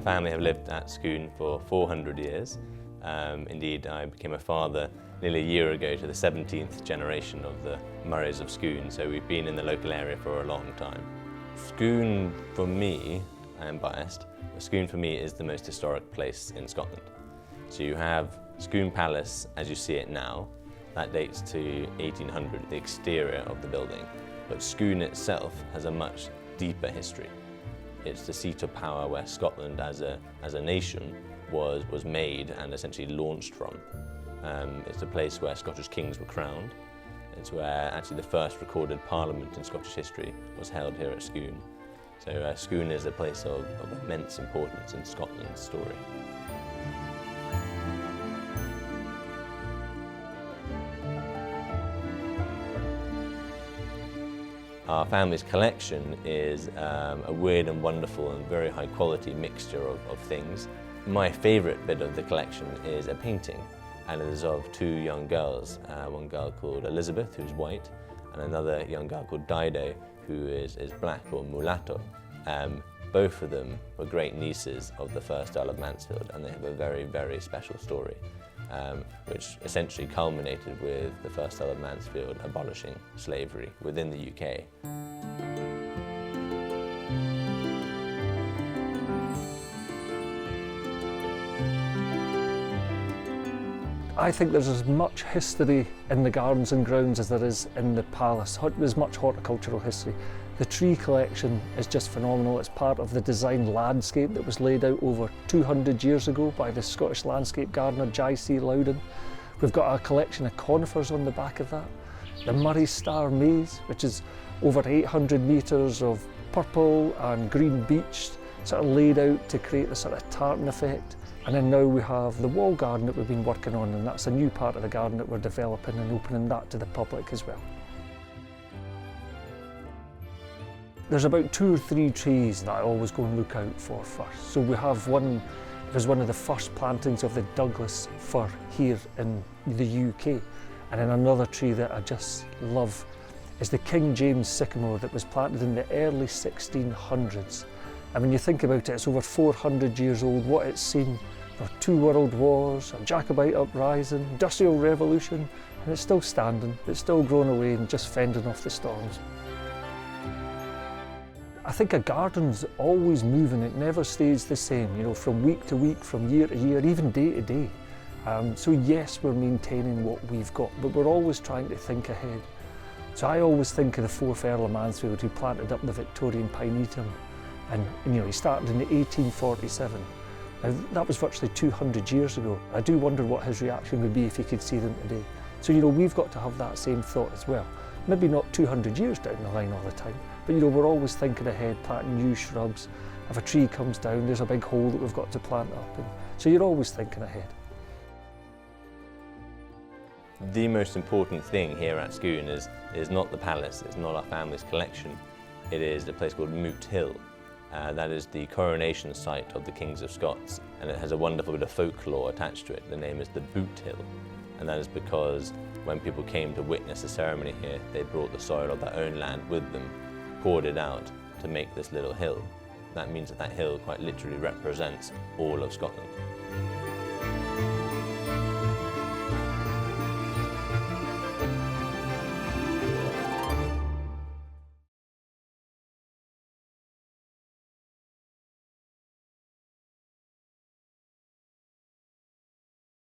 family have lived at Scone for 400 years. Indeed, I became a father nearly a year ago to the 17th generation of the Murrays of Scone, so we've been in the local area for a long time. Scone, for me, I am biased, but Scone for me is the most historic place in Scotland. So you have Scone Palace as you see it now. That dates to 1800, the exterior of the building. But Scone itself has a much deeper history. It's the seat of power where Scotland as a nation was made and essentially launched from. It's the place where Scottish kings were crowned. It's where actually the first recorded parliament in Scottish history was held here at Scone. So Scone is a place of immense importance in Scotland's story. Our family's collection is a weird and wonderful and very high quality mixture of things. My favourite bit of the collection is a painting, and it is of two young girls, one girl called Elizabeth, who's white, and another young girl called Dido, who is black or mulatto. Both of them were great nieces of the first Earl of Mansfield, and they have a very, very special story, which essentially culminated with the first Earl of Mansfield abolishing slavery within the UK. I think there's as much history in the gardens and grounds as there is in the palace. There's much horticultural history. The tree collection is just phenomenal. It's part of the design landscape that was laid out over 200 years ago by the Scottish landscape gardener J C Loudon. We've got a collection of conifers on the back of that. The Murray Star Maze, which is over 800 metres of purple and green beech, sort of laid out to create the sort of tartan effect. And then now we have the wall garden that we've been working on, and that's a new part of the garden that we're developing and opening that to the public as well. There's about 2 or 3 trees that I always go and look out for first. So we have one, it was one of the first plantings of the Douglas fir here in the UK. And then another tree that I just love is the King James sycamore that was planted in the early 1600s. And when you think about it, it's over 400 years old. What it's seen for 2 world wars, a Jacobite uprising, Industrial Revolution, and it's still standing, it's still growing away and just fending off the storms. I think a garden's always moving, it never stays the same, you know, from week to week, from year to year, even day to day. So yes, we're maintaining what we've got, but we're always trying to think ahead. So I always think of the 4th Earl of Mansfield who planted up the Victorian Pinetum. And you know, he started in 1847. Now, that was virtually 200 years ago. I do wonder what his reaction would be if he could see them today. So you know, we've got to have that same thought as well. Maybe not 200 years down the line all the time, but you know, we're always thinking ahead, planting new shrubs. If a tree comes down, there's a big hole that we've got to plant up. And so you're always thinking ahead. The most important thing here at Scone is not the palace, it's not our family's collection. It is a place called Moot Hill. That is the coronation site of the Kings of Scots, and it has a wonderful bit of folklore attached to it. The name is the Boot Hill, and that is because when people came to witness the ceremony here, they brought the soil of their own land with them, poured it out to make this little hill. That means that that hill quite literally represents all of Scotland.